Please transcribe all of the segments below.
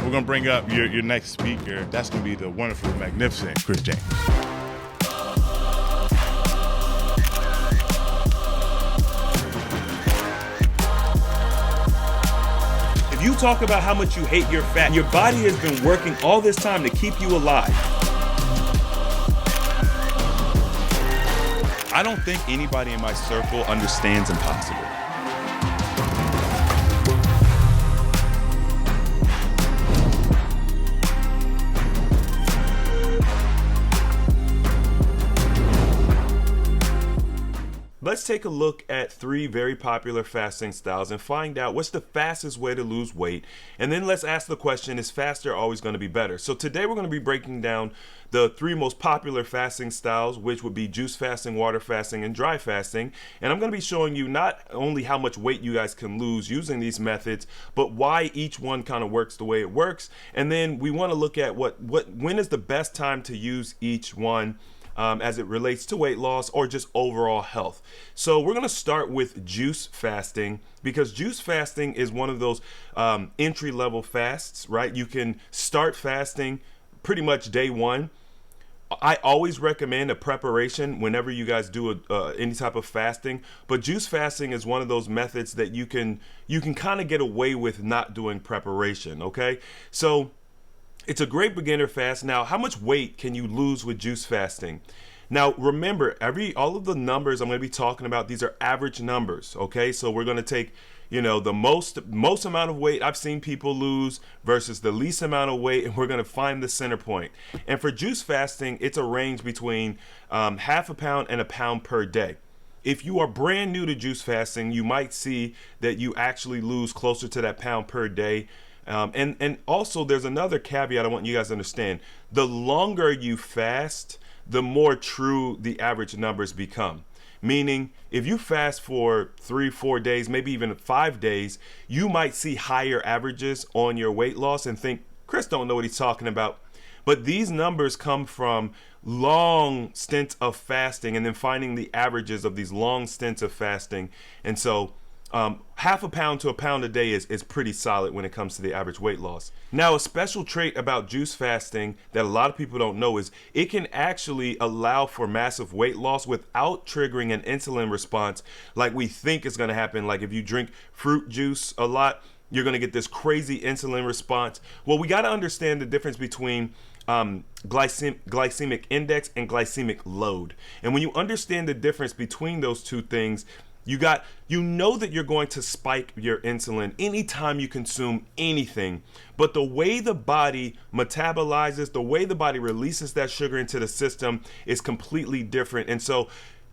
we're going to bring up your next speaker. That's going to be the wonderful, magnificent Chris James. If you talk about how much you hate your fat, your body has been working all this time to keep you alive. I don't think anybody in my circle understands impossible. Let's take a look at 3 very popular fasting styles and find out what's the fastest way to lose weight. And then let's ask the question, is faster always going to be better? So today we're going to be breaking down the 3 most popular fasting styles, which would be juice fasting, water fasting, and dry fasting. And I'm going to be showing you not only how much weight you guys can lose using these methods, but why each one kind of works the way it works. And then we want to look at when is the best time to use each one as it relates to weight loss or just overall health. So we're going to start with juice fasting, because juice fasting is one of those entry-level fasts, right? You can start fasting pretty much day one. I always recommend a preparation whenever you guys do any type of fasting, but juice fasting is one of those methods that you can kind of get away with not doing preparation, okay? So it's a great beginner fast. Now, how much weight can you lose with juice fasting? Now, remember, all of the numbers I'm going to be talking about, these are average numbers, okay? So we're going to take, the most amount of weight I've seen people lose versus the least amount of weight, and we're going to find the center point. And for juice fasting, it's a range between half a pound and a pound per day. If you are brand new to juice fasting, you might see that you actually lose closer to that pound per day. And also there's another caveat I want you guys to understand. The longer you fast, the more true the average numbers become. Meaning, if you fast for 3-4 days, maybe even 5 days, you might see higher averages on your weight loss and think, Chris don't know what he's talking about. But these numbers come from long stints of fasting and then finding the averages of these long stints of fasting. And so half a pound to a pound a day is pretty solid when it comes to the average weight loss. Now, a special trait about juice fasting that a lot of people don't know is it can actually allow for massive weight loss without triggering an insulin response like we think is going to happen. Like if you drink fruit juice a lot, you're going to get this crazy insulin response. Well, we got to understand the difference between glycemic index and glycemic load. And when you understand the difference between those two things, you know that you're going to spike your insulin anytime you consume anything, but the way the body metabolizes, the way the body releases that sugar into the system is completely different. And so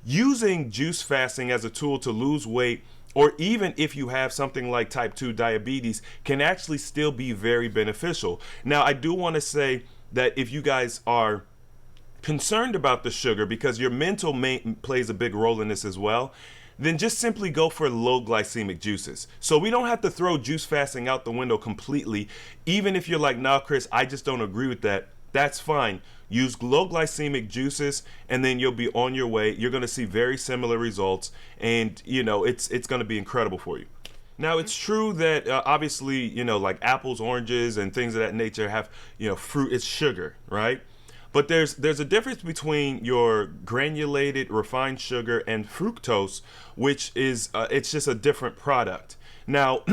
using juice fasting as a tool to lose weight, or even if you have something like type 2 diabetes, can actually still be very beneficial. Now, I do want to say that if you guys are concerned about the sugar, because your mental plays a big role in this as well, then just simply go for low glycemic juices. So we don't have to throw juice fasting out the window completely. Even if you're like, nah, Chris, I just don't agree with that. That's fine. Use low glycemic juices and then you'll be on your way. You're going to see very similar results, and it's going to be incredible for you. Now, it's true that obviously, like apples, oranges, and things of that nature have, fruit, it's sugar, right? But there's a difference between your granulated refined sugar and fructose, which is it's just a different product. Now,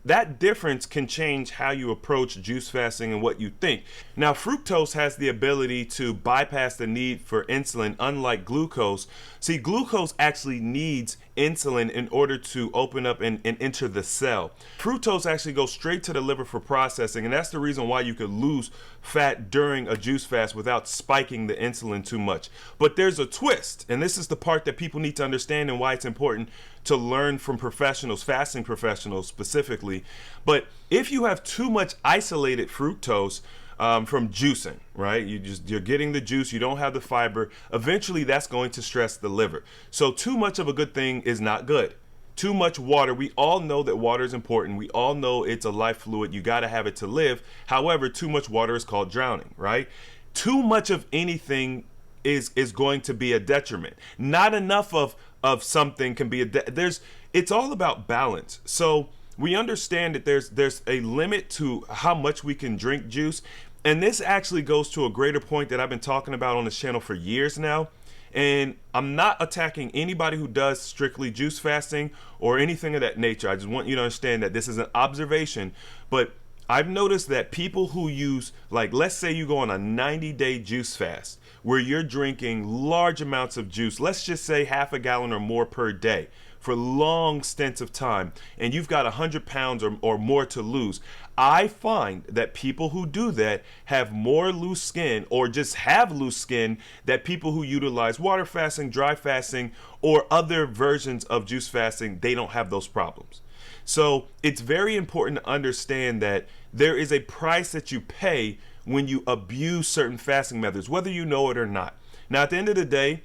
that difference can change how you approach juice fasting and what you think. Now, fructose has the ability to bypass the need for insulin, unlike glucose. See, glucose actually needs insulin in order to open up and enter the cell. Fructose actually goes straight to the liver for processing, and that's the reason why you could lose fat during a juice fast without spiking the insulin too much. But there's a twist, and this is the part that people need to understand and why it's important to learn from professionals, fasting professionals specifically. But if you have too much isolated fructose from juicing, right? You're getting the juice, you don't have the fiber. Eventually, that's going to stress the liver. So too much of a good thing is not good. Too much water. We all know that water is important. We all know it's a life fluid. You got to have it to live. However, too much water is called drowning, right? Too much of anything is going to be a detriment. Not enough of something can be it's all about balance. So we understand that there's a limit to how much we can drink juice. And this actually goes to a greater point that I've been talking about on this channel for years now. And I'm not attacking anybody who does strictly juice fasting or anything of that nature. I just want you to understand that this is an observation. But I've noticed that people who use, like, let's say you go on a 90-day juice fast where you're drinking large amounts of juice, let's just say half a gallon or more per day for long stints of time, and you've got 100 pounds or more to lose. I find that people who do that have more loose skin, or just have loose skin, that people who utilize water fasting, dry fasting, or other versions of juice fasting, they don't have those problems. So it's very important to understand that there is a price that you pay when you abuse certain fasting methods, whether you know it or not. Now, at the end of the day,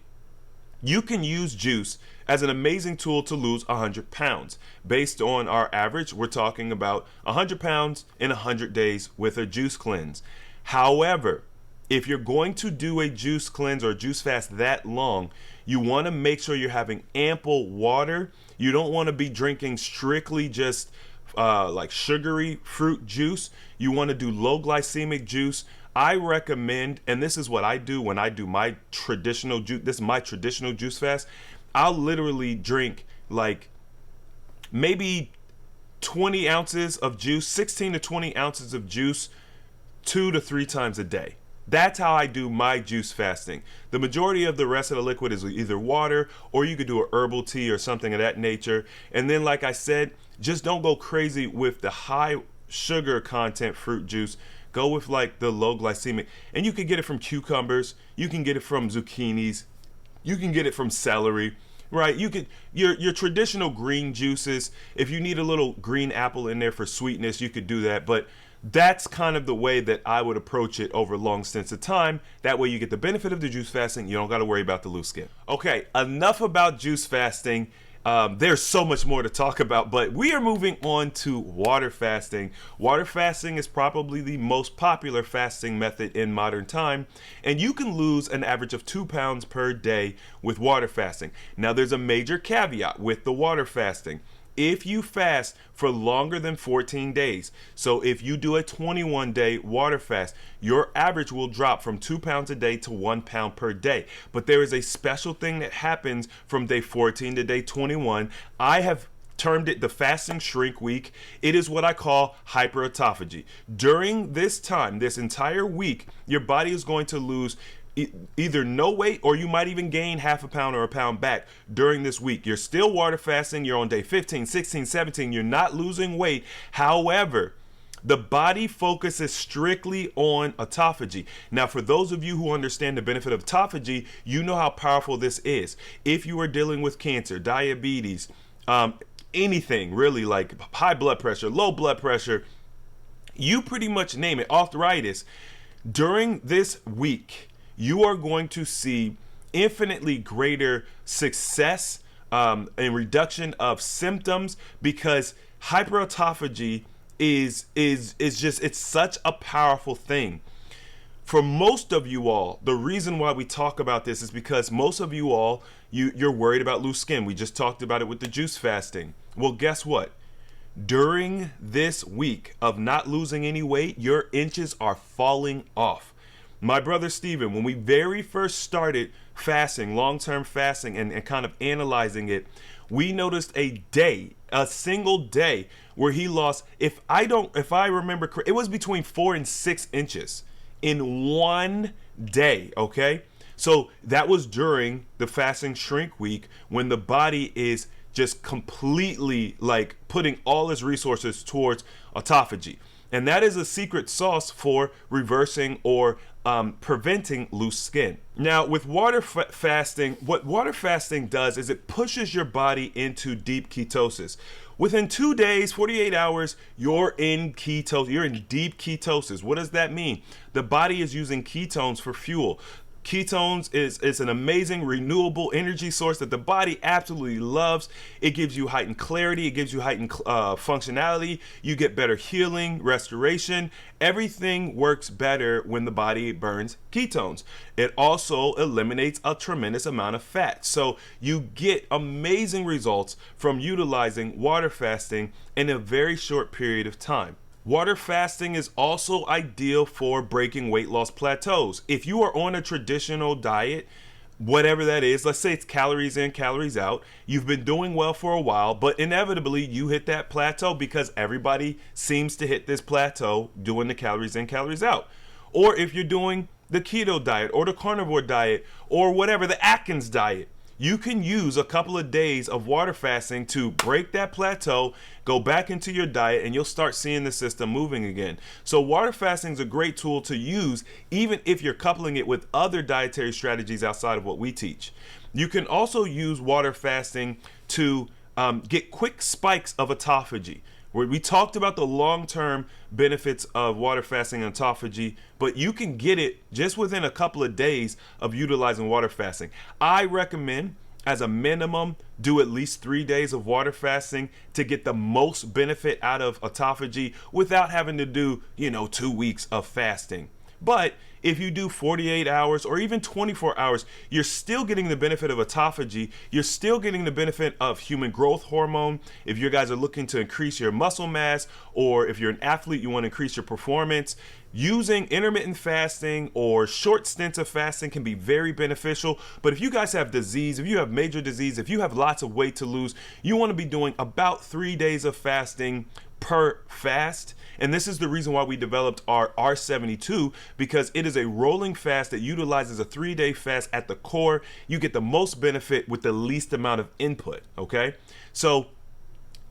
you can use juice as an amazing tool to lose 100 pounds. Based on our average, we're talking about 100 pounds in 100 days with a juice cleanse. However, if you're going to do a juice cleanse or juice fast that long, you want to make sure you're having ample water. You don't want to be drinking strictly just like sugary fruit juice. You want to do low glycemic juice. I recommend, and this is what I do when I do my traditional juice, this is my traditional juice fast. I'll literally drink like maybe 20 ounces of juice, 16 to 20 ounces of juice 2 to 3 times a day. That's how I do my juice fasting. The majority of the rest of the liquid is either water, or you could do a herbal tea or something of that nature. And then, like I said, just don't go crazy with the high sugar content fruit juice. Go with like the low glycemic. And you can get it from cucumbers, you can get it from zucchinis, you can get it from celery, right? You could your traditional green juices. If you need a little green apple in there for sweetness, you could do that. But that's kind of the way that I would approach it over long stints of time. That way you get the benefit of the juice fasting. You don't got to worry about the loose skin. Okay, enough about juice fasting. There's so much more to talk about, but we are moving on to water fasting. Water fasting is probably the most popular fasting method in modern time, and you can lose an average of 2 pounds per day with water fasting. Now, there's a major caveat with the water fasting. If you fast for longer than 14 days, so if you do a 21-day water fast, your average will drop from 2 pounds a day to 1 pound per day. But there is a special thing that happens from day 14 to day 21. I have termed it the fasting shrink week. It is what I call hyperautophagy. During this time, this entire week, your body is going to lose either no weight, or you might even gain half a pound or a pound back during this week. You're still water fasting. You're on day 15, 16, 17. You're not losing weight. However, the body focuses strictly on autophagy. Now, for those of you who understand the benefit of autophagy, you know how powerful this is. If you are dealing with cancer, diabetes, anything really, like high blood pressure, low blood pressure, you pretty much name it, arthritis, during this week, you are going to see infinitely greater success and reduction of symptoms, because hyperautophagy is just, it's such a powerful thing. For most of you all, the reason why we talk about this is because most of you all, you're worried about loose skin. We just talked about it with the juice fasting. Well, guess what? During this week of not losing any weight, your inches are falling off. My brother Steven, when we very first started fasting, long-term fasting, and kind of analyzing it, we noticed a single day where he lost, if I remember correct, it was between 4 and 6 inches in one day, okay? So that was during the fasting shrink week, when the body is just completely like putting all its resources towards autophagy. And that is a secret sauce for reversing or preventing loose skin. Now, with water fasting, what water fasting does is it pushes your body into deep ketosis. Within 2 days, 48 hours, you're in ketosis. You're in deep ketosis. What does that mean? The body is using ketones for fuel. Ketones is an amazing renewable energy source that the body absolutely loves. It gives you heightened clarity. It gives you heightened functionality. You get better healing, restoration. Everything works better when the body burns ketones. It also eliminates a tremendous amount of fat. So you get amazing results from utilizing water fasting in a very short period of time. Water fasting is also ideal for breaking weight loss plateaus. If you are on a traditional diet, whatever that is, let's say it's calories in, calories out, you've been doing well for a while, but inevitably you hit that plateau because everybody seems to hit this plateau doing the calories in, calories out. Or if you're doing the keto diet or the carnivore diet or whatever, the Atkins diet, you can use a couple of days of water fasting to break that plateau, go back into your diet, and you'll start seeing the system moving again. So water fasting is a great tool to use even if you're coupling it with other dietary strategies outside of what we teach. You can also use water fasting to get quick spikes of autophagy. We talked about the long-term benefits of water fasting and autophagy, but you can get it just within a couple of days of utilizing water fasting. I recommend, as a minimum, do at least 3 days of water fasting to get the most benefit out of autophagy without having to do, 2 weeks of fasting. But if you do 48 hours or even 24 hours, you're still getting the benefit of autophagy. You're still getting the benefit of human growth hormone. If you guys are looking to increase your muscle mass, or if you're an athlete, you want to increase your performance, using intermittent fasting or short stints of fasting can be very beneficial. But if you guys have disease, if you have major disease, if you have lots of weight to lose, you want to be doing about 3 days of fasting per fast. And this is the reason why we developed our R72, because it is a rolling fast that utilizes a 3-day fast at the core. You get the most benefit with the least amount of input, okay? So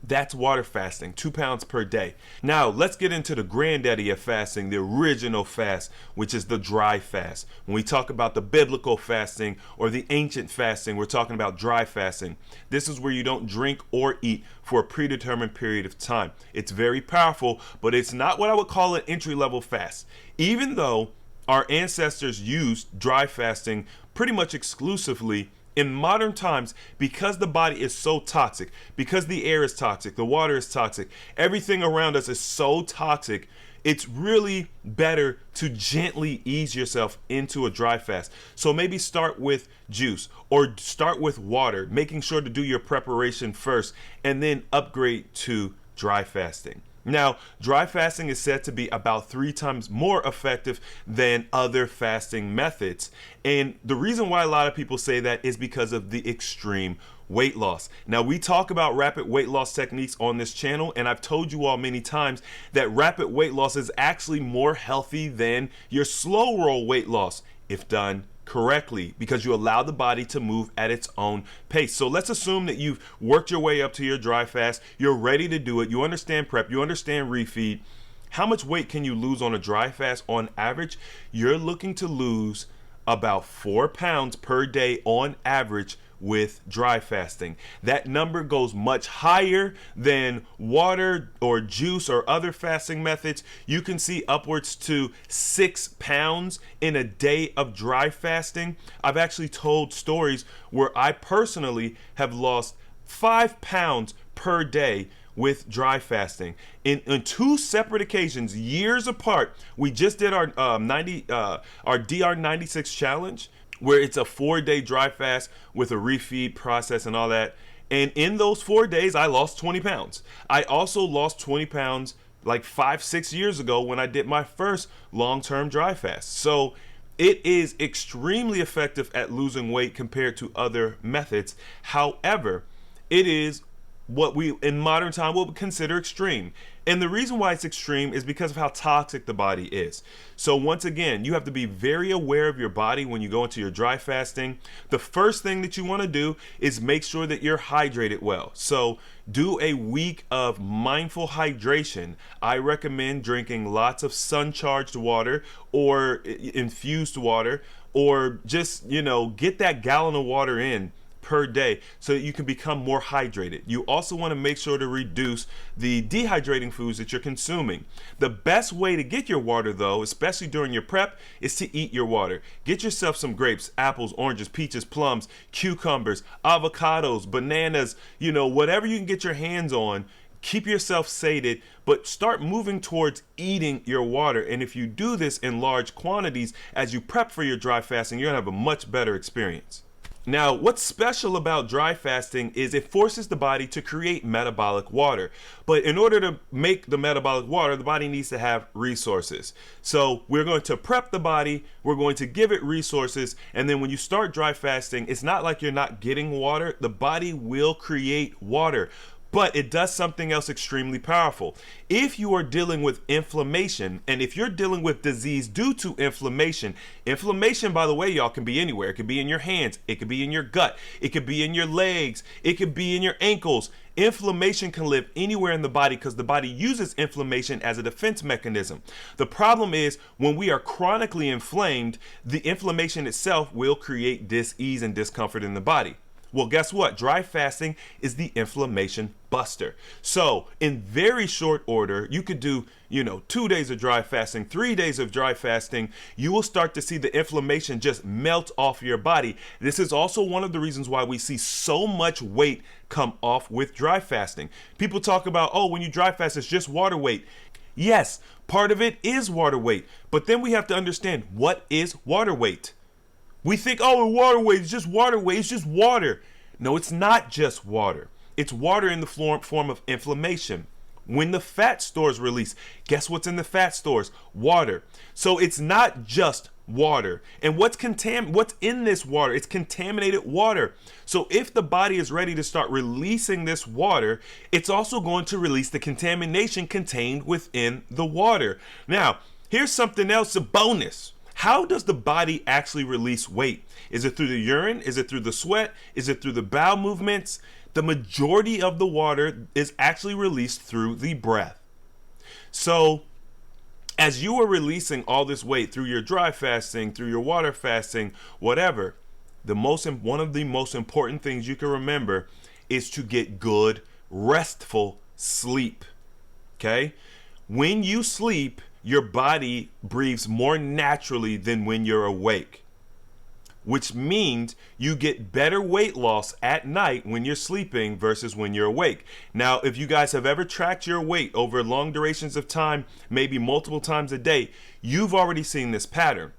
that's water fasting, 2 pounds per day. Now, let's get into the granddaddy of fasting, the original fast, which is the dry fast. When we talk about the biblical fasting or the ancient fasting, we're talking about dry fasting. This is where you don't drink or eat for a predetermined period of time. It's very powerful, but it's not what I would call an entry-level fast. Even though our ancestors used dry fasting pretty much exclusively, in modern times, because the body is so toxic, because the air is toxic, the water is toxic, everything around us is so toxic, it's really better to gently ease yourself into a dry fast. So maybe start with juice or start with water, making sure to do your preparation first and then upgrade to dry fasting. Now, dry fasting is said to be about 3 times more effective than other fasting methods. And the reason why a lot of people say that is because of the extreme weight loss. Now, we talk about rapid weight loss techniques on this channel, and I've told you all many times that rapid weight loss is actually more healthy than your slow roll weight loss if done correctly, because you allow the body to move at its own pace. So let's assume that you've worked your way up to your dry fast, you're ready to do it, you understand prep, you understand refeed. How much weight can you lose on a dry fast on average? You're looking to lose about 4 pounds per day on average with dry fasting. That number goes much higher than water or juice or other fasting methods. You can see upwards to 6 pounds in a day of dry fasting. I've actually told stories where I personally have lost 5 pounds per day with dry fasting. In 2 separate occasions, years apart, we just did our DR96 challenge, where it's a 4-day dry fast with a refeed process and all that. And in those 4 days, I lost 20 pounds. I also lost 20 pounds like 5-6 years ago when I did my first long-term dry fast. So it is extremely effective at losing weight compared to other methods. However, it is what we in modern time would consider extreme. And the reason why it's extreme is because of how toxic the body is. So once again, you have to be very aware of your body when you go into your dry fasting. The first thing that you want to do is make sure that you're hydrated well. So do a week of mindful hydration. I recommend drinking lots of sun-charged water or infused water, or just, get that gallon of water in per day so that you can become more hydrated. You also want to make sure to reduce the dehydrating foods that you're consuming. The best way to get your water, though, especially during your prep, is to eat your water. Get yourself some grapes, apples, oranges, peaches, plums, cucumbers, avocados, bananas, whatever you can get your hands on. Keep yourself sated, but start moving towards eating your water. And if you do this in large quantities as you prep for your dry fasting, you're gonna have a much better experience. Now, what's special about dry fasting is it forces the body to create metabolic water. But in order to make the metabolic water, the body needs to have resources. So we're going to prep the body, we're going to give it resources, and then when you start dry fasting, it's not like you're not getting water. The body will create water. But it does something else extremely powerful. If you are dealing with inflammation, and if you're dealing with disease due to inflammation, by the way, y'all, can be anywhere. It could be in your hands, it could be in your gut, it could be in your legs, it could be in your ankles. Inflammation can live anywhere in the body because the body uses inflammation as a defense mechanism. The problem is when we are chronically inflamed, the inflammation itself will create dis-ease and discomfort in the body. Well, guess what? Dry fasting is the inflammation buster. So in very short order, you could do, 2 days of dry fasting, 3 days of dry fasting. You will start to see the inflammation just melt off your body. This is also one of the reasons why we see so much weight come off with dry fasting. People talk about, when you dry fast, it's just water weight. Yes, part of it is water weight, but then we have to understand, what is water weight? We think, water weight, it's just water weight, it's just water. No, it's not just water. It's water in the form of inflammation. When the fat stores release, guess what's in the fat stores? Water. So it's not just water. And what's in this water? It's contaminated water. So if the body is ready to start releasing this water, it's also going to release the contamination contained within the water. Now, here's something else, a bonus. How does the body actually release weight? Is it through the urine? Is it through the sweat? Is it through the bowel movements? The majority of the water is actually released through the breath. So as you are releasing all this weight through your dry fasting, through your water fasting, whatever, one of the most important things you can remember is to get good, restful sleep. Okay? When you sleep, your body breathes more naturally than when you're awake, which means you get better weight loss at night when you're sleeping versus when you're awake. Now, if you guys have ever tracked your weight over long durations of time, maybe multiple times a day, you've already seen this pattern.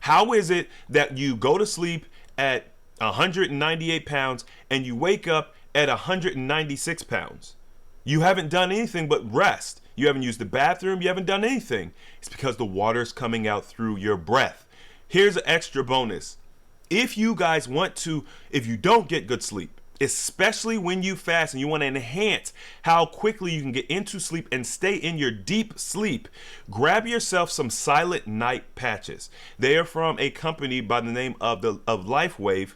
How is it that you go to sleep at 198 pounds and you wake up at 196 pounds? You haven't done anything but rest. You haven't used the bathroom. You haven't done anything. It's because the water's coming out through your breath. Here's an extra bonus. If you don't get good sleep, especially when you fast and you want to enhance how quickly you can get into sleep and stay in your deep sleep, grab yourself some silent night patches. They are from a company by the name of LifeWave.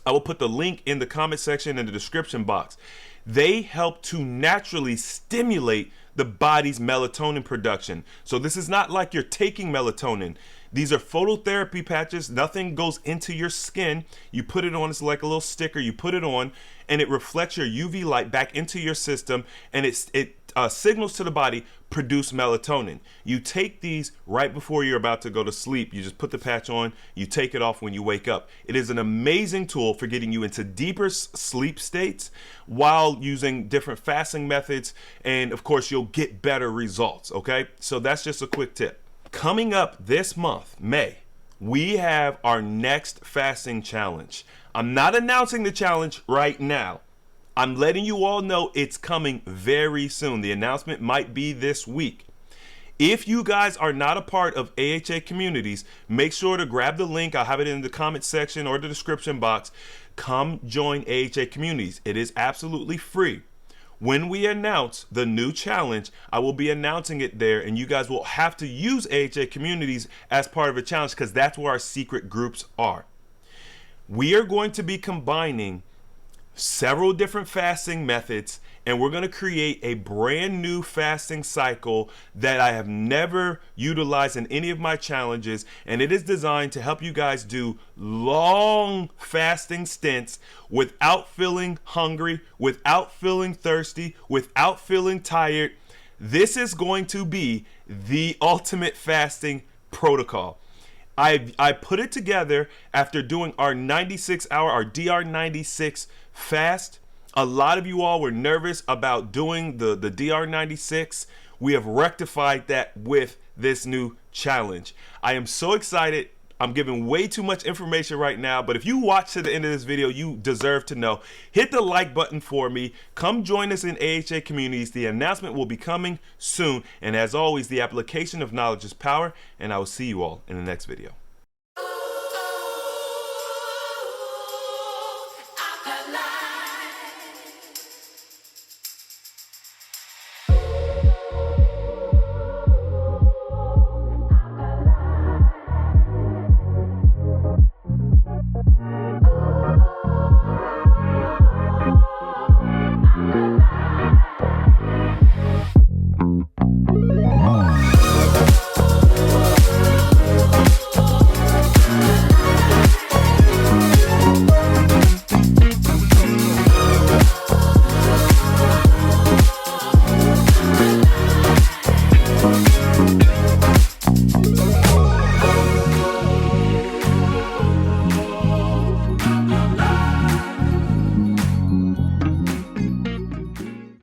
I will put the link in the comment section in the description box. They help to naturally stimulate the body's melatonin production. So this is not like you're taking melatonin. These are phototherapy patches. Nothing goes into your skin. You put it on, it's like a little sticker. You put it on and it reflects your UV light back into your system, and it signals to the body, produce melatonin. You take these right before you're about to go to sleep. You just put the patch on, you take it off when you wake up. It is an amazing tool for getting you into deeper sleep states while using different fasting methods, and of course you'll get better results, okay? So that's just a quick tip. Coming up this month, May, we have our next fasting challenge. I'm not announcing the challenge right now. I'm letting you all know it's coming very soon. The announcement might be this week. If you guys are not a part of AHA communities, make sure to grab the link. I'll have it in the comment section or the description box. Come join AHA communities. It is absolutely free. When we announce the new challenge, I will be announcing it there, and you guys will have to use AHA communities as part of a challenge because that's where our secret groups are. We are going to be combining several different fasting methods, and we're going to create a brand new fasting cycle that I have never utilized in any of my challenges. And it is designed to help you guys do long fasting stints without feeling hungry, without feeling thirsty, without feeling tired. This is going to be the ultimate fasting protocol. I put it together after doing our 96-hour, our DR96 fast. A lot of you all were nervous about doing the DR96. We have rectified that with this new challenge. I am so excited. I'm giving way too much information right now, but if you watch to the end of this video, you deserve to know. Hit the like button for me. Come join us in AHA communities. The announcement will be coming soon. And as always, the application of knowledge is power, and I will see you all in the next video.